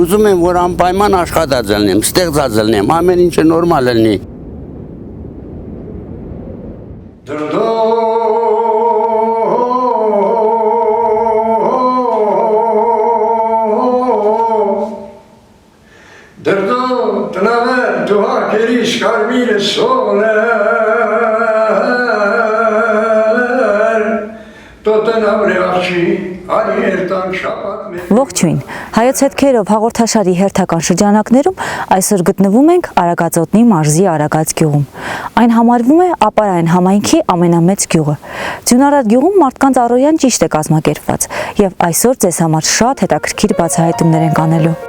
ուզում եմ, որ անպայման աշխատած լինեմ, ստեղծած լինեմ, ամեն ինչը նորմալ լինի։ Դրդո տնավեր դուհակերիս կարմիրը սոներ, տոտնավրե աղջի, անի երտան շապատ մեր։ Ողջույն, հայոց հետքերով հաղորդաշարի հերթական շրջանակներում այսօր գտնվում ենք Արագածոտնի մարզի Արագած գյուղում։ Այն համարվում է ապարային համայնքի ամենամեծ գյուղը։ Ձյունարատ գյուղում մարդկանց առօրյան ճիշտ է կազմակերպված եւ այսօր ձեզ համար շատ հետաքրքիր բացահայտումներ ենք անելու։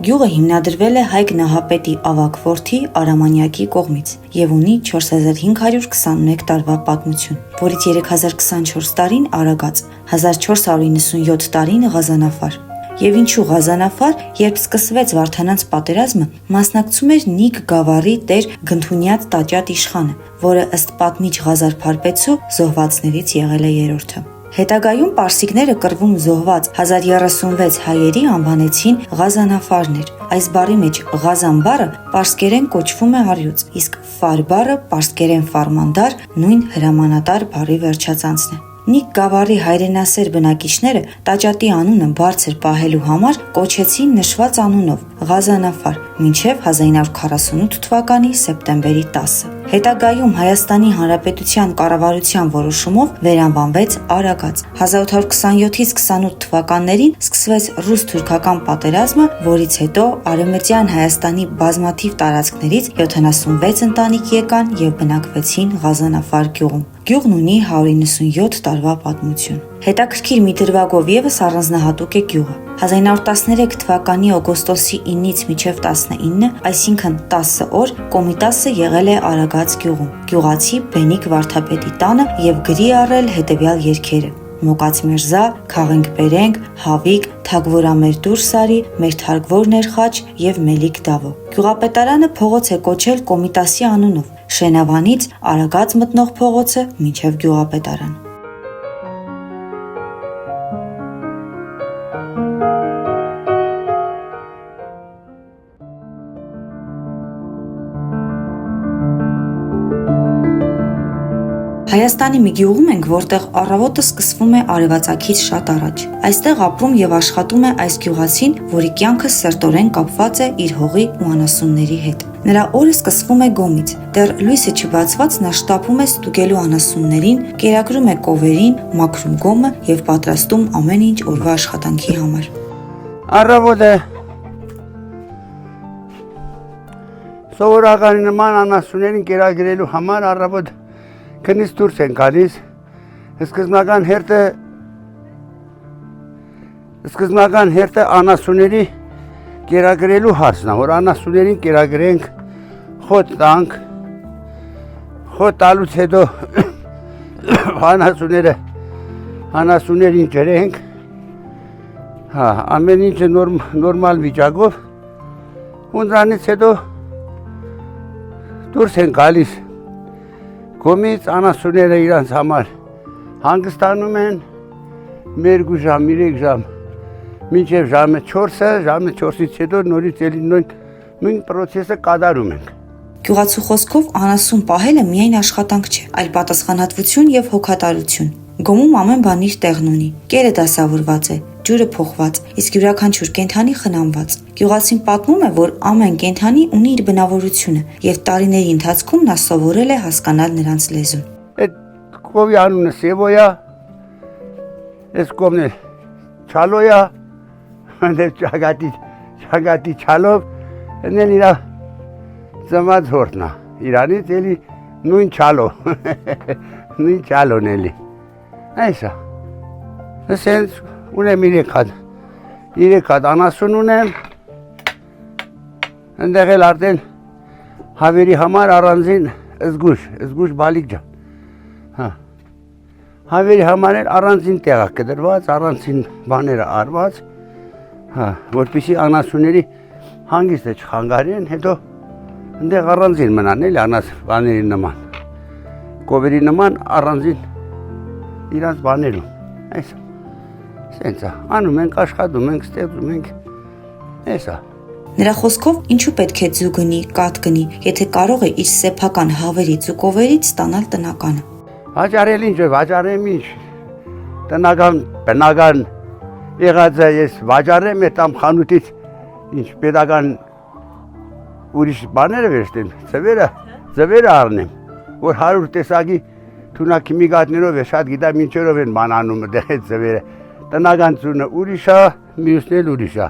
Գյուղը հիմնադրվել է Հայկ Նահապետի ավագ որդի Արամանյակի կողմից եւ ունի 4521 տարվա պատմություն, որից 3024 տարին Արագած, 1497 տարին Ղազանաֆար։ Եվ ինչու Ղազանաֆար, երբ սկսվեց Վարդանանց պատերազմը, մասնակցում էր Նիկ գավառի տեր Գնթունյաց Տաճատ իշխանը, որը ըստ պատմիչ Ղազար Փարպեցու զոհվածներից եղել է երրորդը։ Հետագայում պարսիկները կռվում զոհված 1036 հայերի անվանեցին Ղազանաֆարներ։ Այս բառի մեջ Ղազան բառը պարսկերեն կոչվում է առյուծ, իսկ ֆար բառը պարսկերեն ֆարմանդար նույն հրամանատար բառի վերջածանցն է։ Նիկ գավառի հայրենասեր բնակիչները Տաճատի անունը բարձր պահելու համար կոչեցին նշված անունով Ղազանաֆար մինչև 1948 թվականի սեպտեմբերի 10-ը։ Հետագայում Հայաստանի Հանրապետության կառավարության որոշումով վերանվանվեց Արագած։ 1827-ից 28 թվականներին սկսվեց ռուս-թուրքական պատերազմը, որից հետո Արևմտյան Հայաստանի բազմաթիվ տարածքներից 76 ընտանիք եկան եւ բնակվեցին Ղազանաֆար գյուղում։ Գյուղն ունի 197 տարվա պատմություն։ Հետաքրքիր մի դրվագով եւս առանձնահատուկ է գյուղը։ 1913 թվականի օգոստոսի 9-ից մինչև 19, այսինքն 10 օր, Կոմիտասը եղել է Արագած գյուղում։ Գյուղացի Բենիկ Վարդապետի տանը եւ գրի առել հետեւյալ երգերը. Մոկած մերզա, քաղենք բերենք, հավիկ, թագվորամեր դուրս արի, մեր թարգվոր ներխաչ եւ մելիք դավո։ Գյուղապետարանը փողոց է կոչել Կոմիտասի անունով, Շենավանից Արագած մտնող փողոցը մինչև գյուղապետարան։ Հայաստանի մի գյուղում ենք, որտեղ առավոտը սկսվում է արևածագից շատ առաջ։ Այստեղ ապրում եւ աշխատում է այս գյուղացին, որի կյանքը սերտորեն կապված է իր հողի ու անասունների հետ։ Նրա օրը սկսվում է գոմից։ Դեռ լույսը չբացված նա շտապում է ստուգելու անասուններին, կերակրում է կովերին, մաքրում գոմը եւ պատրաստում ամեն ինչ օրվա աշխատանքի համար։ Առավոտը սովորական նման անասուններին կերակրելու համար առավոտ քնից դուրս են գալիս, սկզբնական հերթը անասունների կերակրելու հարցն է, որ անասուներին կերակրենք, խոտ տանք, խոտ տալուց հետո անասուներին ջրենք, ամեն ինչը նորմալ վիճակով, ու դրանից հետո դուրս են գալիս Գոմից անասունները իրանց համար հանգստանում են 1 ժամ, 3 ժամ, մինչև ժամը 4-ը, ժամը 4-ից հետո նորից էլի նույն պրոցեսը կատարում ենք։ Գյուղացու խոսքով անասուն պահելը միայն աշխատանք չէ, այլ պատասխանատվություն եւ հոգատարություն։ Գոմում ամեն բան իր տեղն ունի։ Կերը դասավորված է, ջուրը փոխված, իսկ յուրաքանչյուր կենդանի խնամված։ Գյուղացին պատմում է, որ ամեն կենդանի ունի իր բնավորությունը եւ տարիների ընթացքում նա սովորել է հասկանալ նրանց լեզուն։ Այդ կովի անունը Սևոյա, այս կովն է Չալոյա, այնտեղ ճագատի Չալով, այնտեղ իրա ծնված հորտն է, իրանից էլի նույն Չալո, նույն Չալոն էլի։ Այսա, ասենց ունեմ 3 հատ անասուն ունեմ, ընդեղ էլ արդեն հավերի համար առանձին զգուշ բալիկ ջան, հավերի համար էլ առանձին տեղակ կդրված, առանձին բաները արված, որպեսզի անասունների հանգիստը չխանգարեն, հետո Այնտեղ առանձին մնան էլի անաս բաների նման։ Կովերի նման առանձին իրանց բաներում։ Այս սենց է, անում ենք, աշխատում ենք, ստեղծում ենք։ Էս է։ Նրա խոսքով ինչու պետք է ձու գնի, կաթ գնի, եթե կարող է իր սեփական հավերից ու կովերից ստանալ տնականը։ Վաճառել ինչ է, վաճառեմ ինչ։ Տնական, բնական եղած է ես վաճառեմ այդ ամ խանութից ինչ պետական ուրիշ բաները վերստեմ, ձվերը առնեմ, որ 100 տեսակի թունակ քիմիկատներով է շատ գիտամ ինչերով են բան անում այդտեղ այդ ձվերը։ Տնական ձունը ուրիշ է, մյուսն էլ ուրիշ է։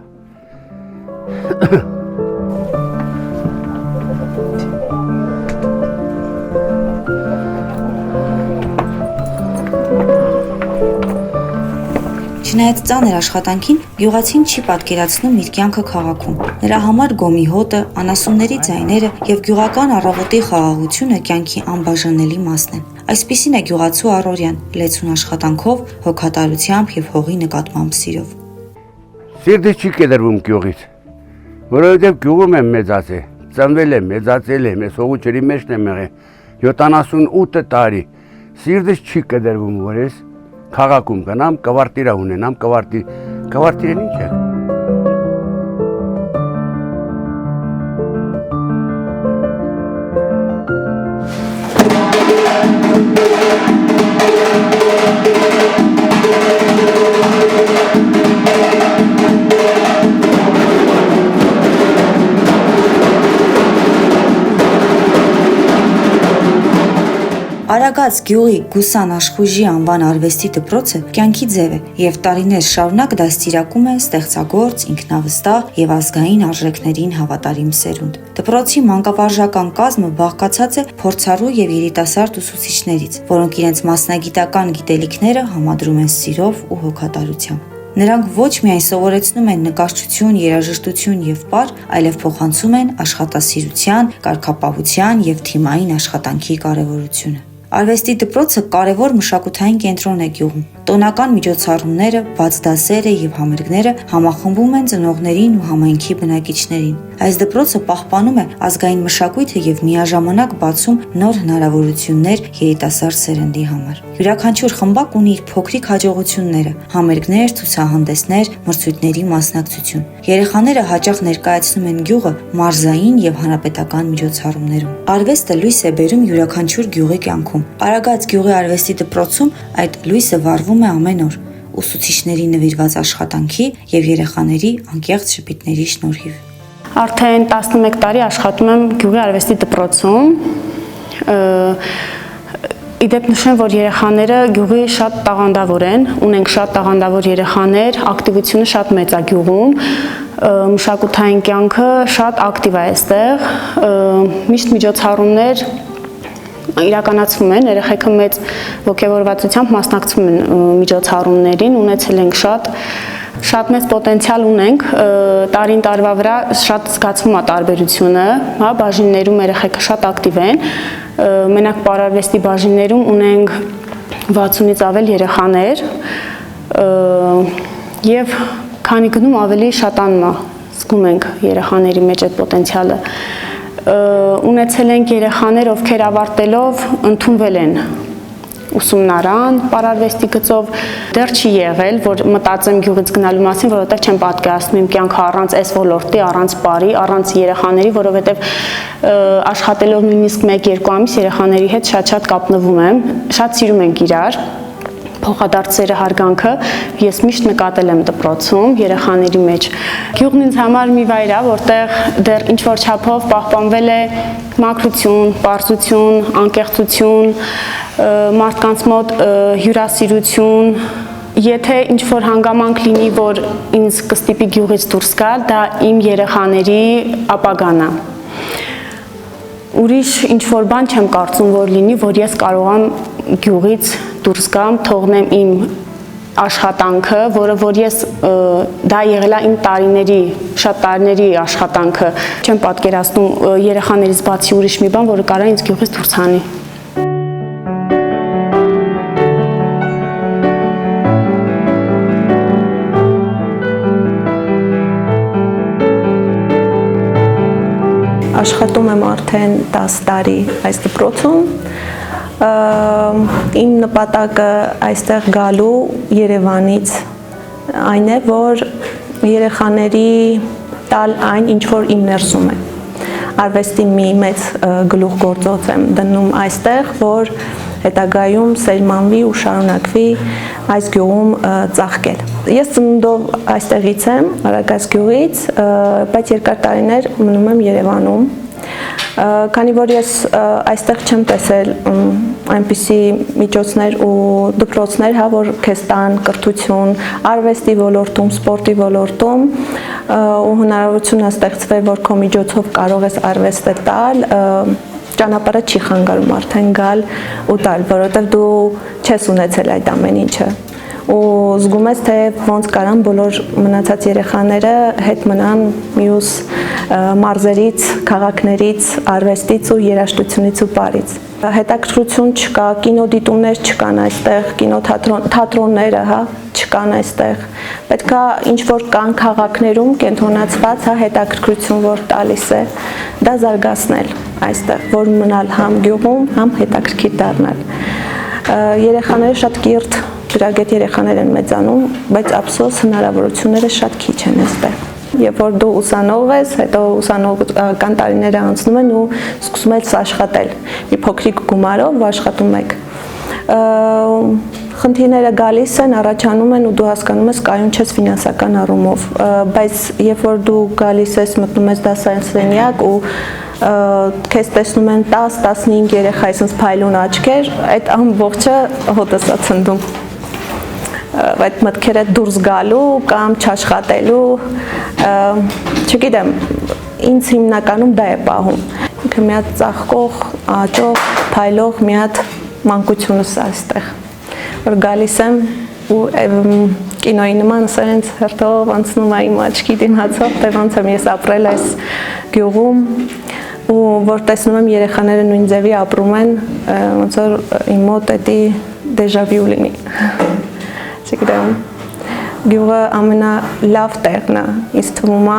Չնայած ծանր աշխատանքին, գյուղացին չի պատկերացնում իր կյանքը քաղաքում։ Նրա համար գոմի հոտը, անասունների ձայները եւ գյուղական առավոտի խաղաղությունը կյանքի անբաժանելի մասն են։ Այսպիսին է գյուղացու առօրյան՝ լեցուն աշխատանքով, հոգատարությամբ եւ հողի նկատմամբ սիրով։ Սիրտը չի կերվում գյուղից, որովհետեւ գյուղում եմ մեծացել, ծնվել եմ, մեծացել եմ, ես հողու ջրի մեջն եմ եղել 78 տարի։ Սիրտը չի կերվում, որ ես քաղաքում գնամ, կվարտիրա ունենամ, կվարտիրեն ինչ է։ Արագած գյուղի Գուսան Աշխուժի անվան արվեստի դպրոցը կյանքի ձև է եւ տարիներ շարունակ դաստիարակում է ստեղծագործ, ինքնավստահ եւ ազգային արժեքներին հավատարիմ սերունդ։ Դպրոցի մանկավարժական կազմը բաղկացած է փորձառու եւ երիտասարդ ուսուցիչներից, որոնք իրենց մասնագիտական գիտելիքները համադրում են սիրով ու հոգատարությամբ։ Նրանք ոչ միայն սովորեցնում են նկարչություն, երաժշտություն եւ պար, այլև փոխանցում են աշխատասիրության, կարգապահության եւ թիմային աշխատանքի կարեւորությունը։ Արվեստի դպրոցը կարևոր մշակութային կենտրոն է գյուղում։ Տոնական միջոցառումները, բաց դասերը եւ համերգները համախմբում են ծնողներին ու համայնքի բնակիչներին։ Այս դպրոցը պահպանում է ազգային մշակույթը եւ միաժամանակ բացում նոր հնարավորություններ երիտասարդ սերնդի համար։ Յուրաքանչյուր խմբակ ունի իր փոքրիկ հաջողությունները՝ համերգներ, ցուցահանդեսներ, մրցույթների մասնակցություն։ Երեխաները հաճախ ներկայացնում են գյուղը մարզային եւ հանրապետական միջոցառումներում։ Արվեստը լույս է բերում յուրաքանչյուր գյուղի կյանքում։ Արագած գյուղի արվեստի դպրոցում այդ լույսը վառվում է ամեն օր ուսուցիչների նվիրված աշխատանքի եւ երեխաների անկեղծ շփիթների շնորհիվ։ Արդեն 11 տարի աշխատում եմ գյուղի արվեստի դպրոցում։ Իդեպ նշեմ, որ երեխաները գյուղի շատ տաղանդավոր են, ունենք շատ տաղանդավոր երեխաներ, ակտիվությունը շատ մեծ է գյուղում, մշակութային կյանքը շատ ակտիվ է այստեղ, միշտ միջոցառումներ իրականացվում են, երեխեքը մեծ ոգևորվածությամբ մասնակցում են միջոցառումներին, ունեցել ենք շատ մեծ պոտենցիալ ունենք, տարին տարվա վրա շատ զգացվում է տարբերությունը, հա, բաժիններում երեխեքը շատ ակտիվ են, մենակ պարարվեստի բաժիններում ունենք 60-ից ավել երեխաներ եւ քանի գնում ավելի շատանում է, զգում ենք երեխաների մեջ այդ պոտենցիալը։ Ունեցել ենք երեխաներ, ովքեր ավարտելով ընդունվել են ուսումնարան, պարարվեստի գծով, դեռ չի եղել, որ մտածեմ գյուղից գնալու մասին, որովհետև չեմ պատկերացնում իմ կյանքը առանց այս ոլորտի, առանց պարի, առանց երեխաների, որովհետև աշխատելով նույնիսկ 1-2 ամիս երեխաների հետ շատ կապնվում եմ, շատ սիրում ենք իրար, փոխադարձերը հարգանքը ես միշտ նկատել եմ դպրոցում երեխաների մեջ։ Գյուղն ինձ համար մի վայր է, որտեղ դեռ ինչ-որ չափով պահպանվել է մաքրություն, պարզություն, անկեղծություն, մարդկանց մոտ հյուրասիրություն։ Եթե ինչ-որ հանգամանք լինի, որ ինձ կստիպի գյուղից դուրս գալ, դա իմ երեխաների ապագան է։ Ուրիշ ինչ-որ բան չեմ կարծում, որ լինի, որ ես կարողամ գյուղից դուրս գամ, թողնեմ իմ աշխատանքը, որ ես դա եղել է իմ տարիների, շատ տարիների աշխատանքը, չեմ պատկերացնում երեխաներից բացի ուրիշ մի բան, որը կարող է ինձ գյուղից դուրս հանի։ աշխատում եմ արդեն 10 տարի այս դպրոցում։ Իմ նպատակը այստեղ գալու Երևանից այն է, որ երեխաների տալ այն, ինչ որ իմ ներսում է։ Արվեստի մի մեծ գլուխգործոց եմ դնում այստեղ, որ հետագայում սերմանվի ու շարունակվի այս գյուղում ծաղկել։ Ես ծնունդով այստեղից եմ, Արագած գյուղից, բայց երկար տարիներ մնում եմ Երևանում։ Քանի որ ես այստեղ չեմ տեսել այնպիսի միջոցներ ու դպրոցներ, հա, որ քեզ տան կրթություն, արվեստի ոլորտում, սպորտի ոլորտում ու հնարավորություն է ստեղծվել, որ քո միջոցով կարող ես արվեստը տալ, ճանապարհը չի խանգարում արդեն գալ ու տալ, որովհետև դու չես ունեցել այդ ամեն ինչը։ Ու զգում ես, թե ոնց կարան բոլոր մնացած երեխաները հետ մնան մյուս մարզերից, քաղաքներից, արվեստից ու երաժշտությունից ու պարից։ Հետաքրքրություն չկա, կինոդիտումներ չկան այստեղ, կինոթատրոնները, հա, չկան այստեղ։ Պետք է ինչ-որ կան քաղաքներում կենտրոնացված, հա, հետաքրքրություն, որ տալիս է, դա զարգացնել այստեղ, որ մնալ համ գյուղում, համ հետաքրքիր դառնալ։ Երեխաները շատ կիրթ գրագետ երեխաներ են մեծանում, բայց ափսոս հնարավորությունները շատ քիչ են այստեղ։ Երբ որ դու ուսանող ես, հետո ուսանողական տարիները անցնում են ու սկսում ես աշխատել։ Մի փոքրիկ գումարով աշխատում եք։ Խնդիրները գալիս են, առաջանում են ու դու հասկանում ես կայուն չես ֆինանսական առումով, բայց երբ որ դու գալիս ես, մտնում ես դասասենյակ ու քեզ տեսնում են 10-15 երեխա, այսպես փայլուն աչքեր, այդ ամբողջը հոտս է ցնդում։ Այդ մտքերը դուրս գալու կամ չաշխատելու, չգիտեմ, ինձ հիմնականում դա է պահում։ Ինքը մի հատ ծաղկող, աճող, փայլող մի հատ մանկությունս է այստեղ, որ գալիս եմ ու կինոյի նման սենց հերթով անցնում է իմ աչքի դիմացով, թե ոնց եմ ես ապրել այս գյուղում ու որ տեսնում եմ երեխաները նույն ձևի ապրում են, ոնց որ իմ մոտ էդի դեժավյու լինի։ Չգիտեմ, գյուղը ամենալավ տեղն է, ինձ թվում է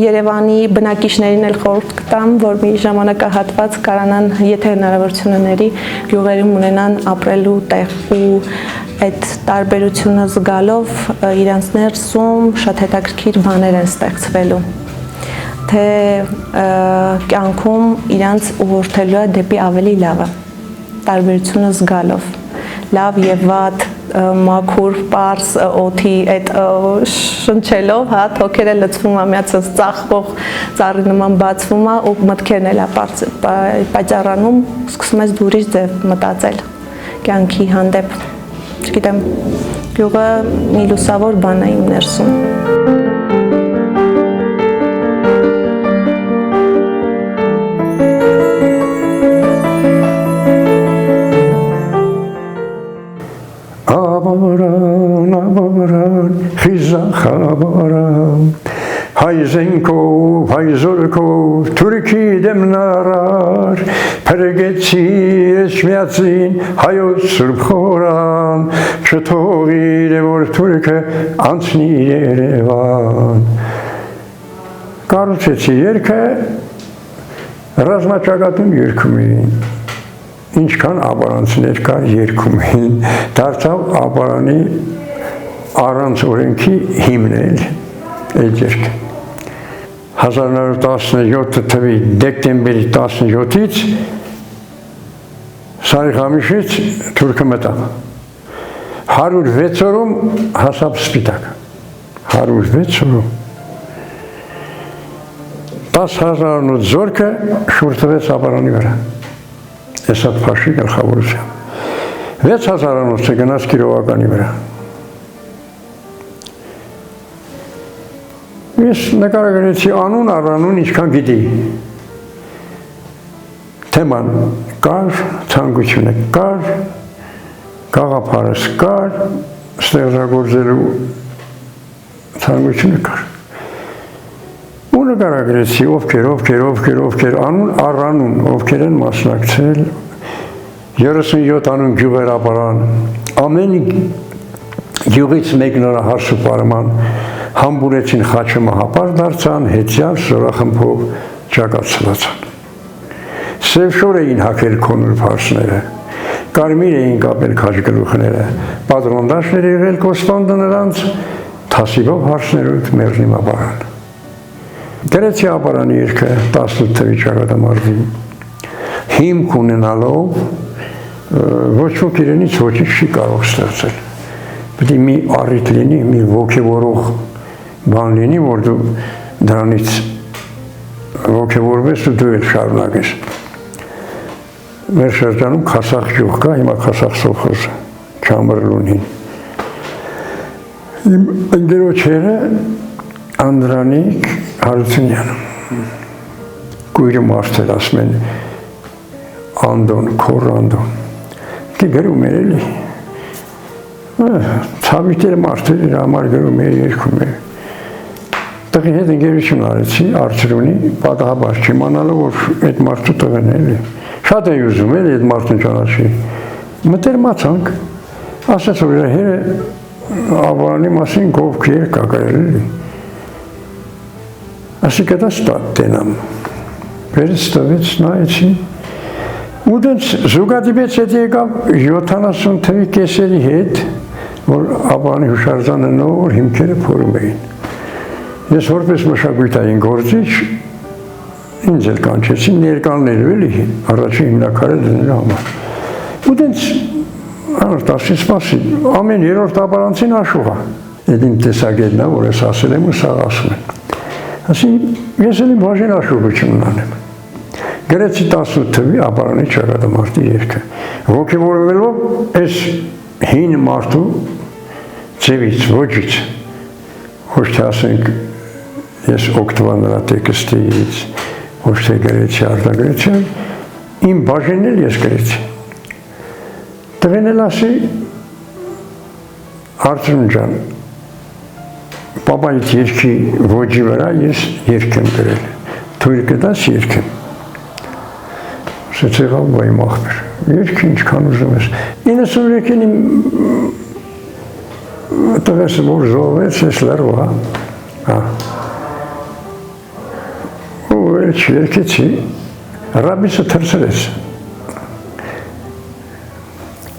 Երևանի բնակիչներին էլ խորհուրդ կտամ, որ մի ժամանակահատված կարանան, եթե հնարավորություն ունենալի, գյուղերում ունենան ապրելու տեղ ու այդ տարբերությունը զգալով իրանց ներսում շատ հետաքրքիր բաներ են ստեղծվելու, թե կյանքում իրանց ուղղորդելու է դեպի ավելի լավը, տարբերությունը զգալով, լավ եւ վատ, մաքուր, պարզ, օդի այդ շնչելով, հա, թոքերը լցվում է միացած ծաղկող ծառի նման բացվում է ու մտքերն էլ պայծառանում, սկսում ես դու ուրիշ ձև մտածել կյանքի հանդեպ, չգիտեմ, գյուղը մի լուսավոր բան է իմ ներսում։ Աբարան, խիզախ աբարան, հայ զենքով, հայ զորքով, թուրքի դեմնարար, փրկեցի էջմիածին, հայոց սուրբ խորան, չթողիր է, որ թուրքը անցնի Երևան։ Կառուցեցի երգը, ռազմաճակատում երգում էին։ Ինչքան աբարանցիներ կար երգում էին, դարձավ աբարանի առանց օրենքի հիմնել այդ երգը։ 1917 թվականի դեկտեմբերի 17-ից Սարիխամիշից թուրքը մտավ։ 106 օրում հասավ Սպիտակ։ 106 օրում 10,000 զորքը շուրթվեց աբարանի վրա։ Էսատ փաշի գլխավորությամբ 6,000 գնաց Կիրովականի վրա։ Ես նկարագրեցի անուն առանուն ինչքան գիտի։ Թեման կար, ցանկությունը կար, գաղափարս կար, ստեղծագործելու ցանկությունը կար։ Ու նկարագրեցի ովքեր անուն առանուն, ովքեր են մասնակցել 37 անուն գյուղերապարան, ամեն գյուղից մեկն օր հարս ու պարման համբուրեցին խաչը մահապար դարձան, հետյալ սորախմբով ճակացլացան։ Սև շոր էին հագել քոնոր փարսները, կարմիր էին կապել քաջգլուխները, պատրոնդաշներ եղել կոսպանդը նրանց, թասիվով հարսներուտ մերժնի ապարան։ Գրեցի ապարանի երկը 18 թվի ճակատամարտի հիմք ունենալով ոչ ոք իրենից ոչինչ չի կարող ստեղծել։ Պետք է մի առիթ լինի, մի ոգևորող բան լինի, որ դու դրանից ոգևորվես ու դու էլ շարունակես։ Մեր շրջանում Խասախ գյուղ կա, հիմա Խասախ սովխոզը, Չամբրլունին։ Իմ ընկերոջերը Անդրանիկ Հարությունյանը, կույրը մարդեր ասում են Անդոն, քոր Անդոն, գրում էր էլի, ցավիտերը մարդեր իր համար գրում էր, երգում էր։ Տղի հետ ընկերություն արեցի Արցրունի, պատահաբար չիմանալով, որ այդ մարդու տղեն էլի։ Շատ էի ուզում էլի այդ մարդուն ճանաչի։ Մտերմացանք, ասաց որ իր հերը Աբարանի մասին գովք երգ կա գրել էլի։ Ասի կտա ստատ տենամ, վերից տվեց, նայեցի, ու դենց զուգադիպեց հետ եկավ 70 թվի կեսերի հետ, որ Աբարանի հուշարձանը նոր հիմքերը փորում էին։ Ես որպես մշակույթային գործիչ, ինձ էլ կանչեցին ներկաններու էլի, առաջին հիմնակարել դնելու համար։ Ու դենց անորտասի սպասի, ամեն երորդ աբարանցին աշուղ է։ Այդ իմ տեսագետն է, որ ես ասել եմ ու սաղ ասում եմ։ Ասի, ես էլ իմ բաժին աշուղություն անեմ։ Գրեցի 18 թվի Աբարանի ճակատամարտի երգը։ Ոգևորվելով այս հին մարդու ձևից, ոճից, ոչ թե ասենք ես օգտվա նրա տեքստից, ոչ թե գրեցի արտագրեցի, իմ բաժինն էլ ես գրեցի։ Տղեն էլ ասի, Արցրուն ջան, պապայիդ երգի ոճի վրա ես երգ եմ գրել, թույլ կտաս երգ եմ։ Ասեց եղավ վայ մախմեր, երգի ինչքան ուզում ես։ 93-ին իմ տղեսը որ զոհվեց, ես լրվա, ու էլ չերգեցի, ռաբիսը թրցրեց։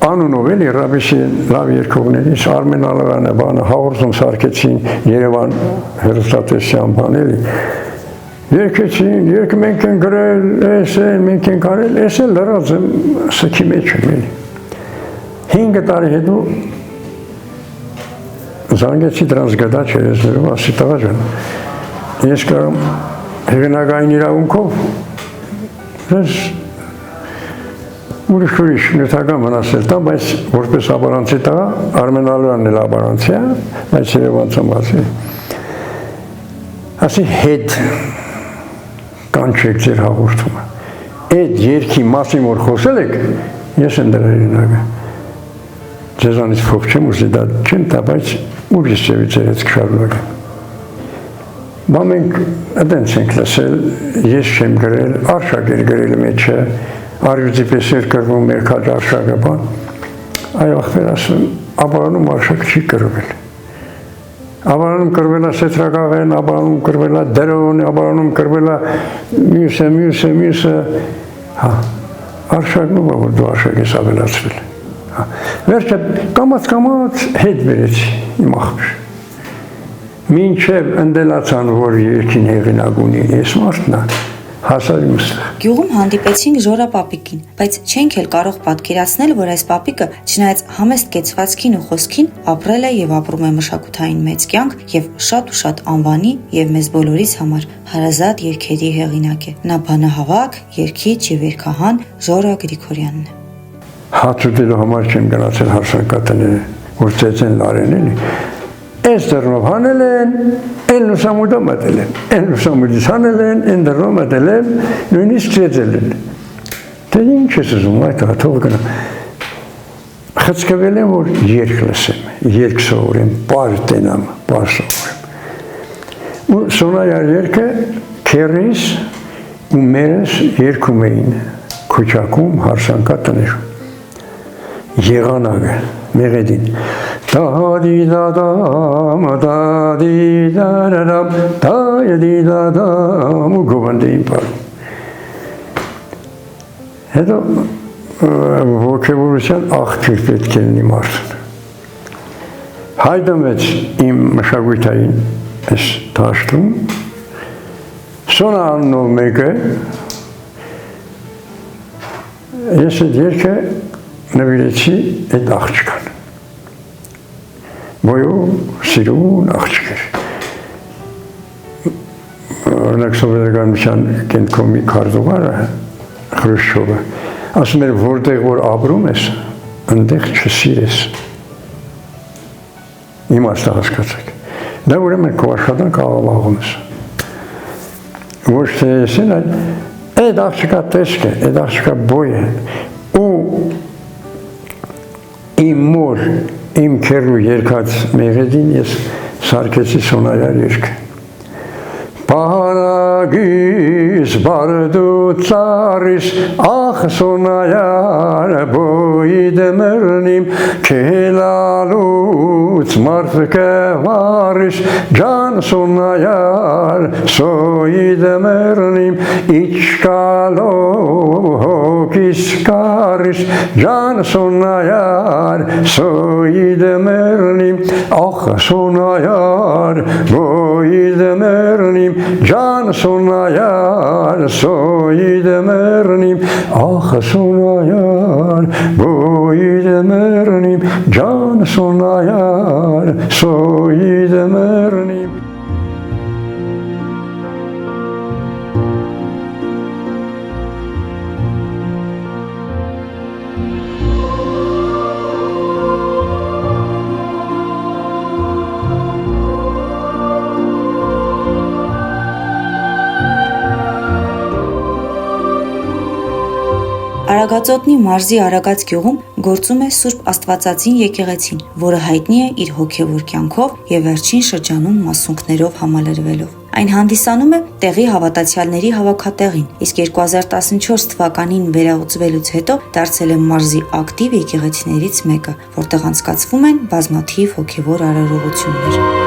Անունով էլի ռաբիսի լավ երկողներից Արմեն Ալարանը բանը հաղորդում սարքեցին Երևան հեռուստատեսության բան էլի։ Երկեցին, երկ մենք են գրել, ես են, մենք են կարել, ես էլ լրած եմ սքի մեջ եմ էլի։ 5 տարի հետո զանգեցի դրանց գդա չերեսներով, ասի տղա ջան, ես կարամ հեղինակային իրավունքով, ես ուրիշ նյութական մնասել տամ, բայց որպես աբարանցի տղա, Արմեն Ալյանն էլ աբարանցի է, բայց Երևան ծնված է։ Ասի հետ կանչեք ձեր հաղորդումը։ Այդ երգի մասին որ խոսել եք, ես եմ դրա հեղինակը։ Ձեզանից փող չեմ ուզի դա չեմ տա, բայց ուրիշ ձևից երեց կշարունակեմ։ Բա մենք այդպես ենք լսել, ես չեմ գրել, Արշակ էր գրել մեջը, Արյուծի պես էր կրվում մեր քաջ Արշակը բան, այ ախպեր ասում, Աբարանում Արշակ չի կրվել։ Աբարանում կրվել է Սետրակաղեն, Աբարանում կրվել է Դերոն, Աբարանում կրվել է մյուսը, Արշակն ու որ դու Արշակ ես ավելացվել։ Վերջը կամաց հետ վերեցի իմ ախպեր։ Մինչև ընդելացան, որ երկին հեղինակ ունի, ես մարդն է, հասավ իմ ստեղ։ Գյուղում հանդիպեցինք Ժորա պապիկին, բայց չենք էլ կարող պատկերացնել, որ այս պապիկը, չնայած համեստ կեցվածքին ու խոսքին, ապրել է եւ ապրում է մշակութային մեծ կյանք եւ շատ անվանի եւ մեզ բոլորիս համար հարազատ երգերի հեղինակ է։ Նա բանահավաք, երգիչ եւ երգահան Ժորա Գրիգորյանն է։ Հաց ուտելու համար չեմ գնացել հարսանկատները, որ ծեծեն լարեն էլի։ Այս դռնով հանել են, այն լուսամուտը մտել են, այն լուսամուտից հանել են, այն դռնով մտել են, նույնիսկ ծեծել են։ Դե ինչ ես ուզում, այդ թող գնա։ Խցկվել եմ, որ երգ լսեմ, երգ սովորեմ, պար տենամ, պար սովորեմ։ Ու Սոնայար երգը քերիս ու մերս երգում էին քոչակում հարսանկա տներում։ Եղանակը, մեղեդին։ Դադիդադամ, դադիդարարամ, դադիդադամ ու գովանդեին պարում։ Հետո ոգևորության աղբյուր պետք է լինի մարդուն։ Հայտնվեց իմ մշակութային այս դաշտում, Սոնա անունով մեկը, ես այդ երգը նվիրեցի այդ աղջկան։ Բոյու սիրուն աղջիկ էր։ Օրինակ սովետական կենտրոնի մի քարտուղարը Խրուշչովը ասում էր, որտեղ որ ապրում ես, այնտեղ չսիրես։ Իմաստը հասկացեք։ Դա ուրեմն քո աշխատանքը աղավաղում ես։ Ոչ թե եսեն, այդ աղջիկա տեսք է, այդ աղջիկա բոյ է, ու իմ մոր, իմ քերու երկած մեղեդին ես սարքեցի Սոնայար երգը։ Պահարագիս բարդու ծարիս, ախ Սոնայար բոյի դեմերնիմ, կելալուց մարդկը վարիս, ջան Սոնայար սոյի դեմերնիմ, իչկալով հոգիս կարիս, ջան Սոնայար սոյի դեմերնիմ, ախ Սոնայար բոյի դեմերնիմ, Ջան Սոնայար սոյի դեմերնիմ, ախ Սոնայար բոյի դեմերնիմ, Ջան Սոնայար սոյի դեմերնիմ։ Արագածոտնի մարզի Արագած գյուղում գործում է Սուրբ Աստվածածին եկեղեցին, որը հայտնի է իր հոգևոր կյանքով եւ վերջին շրջանում մասունքներով համալրվելով։ Այն հանդիսանում է տեղի հավատացյալների հավաքատեղին, իսկ 2014 թվականին վերահսկվելուց հետո դարձել է մարզի ակտիվ եկեղեցիներից մեկը, որտեղ անցկացվում են բազմաթիվ հոգևոր արարողություններ։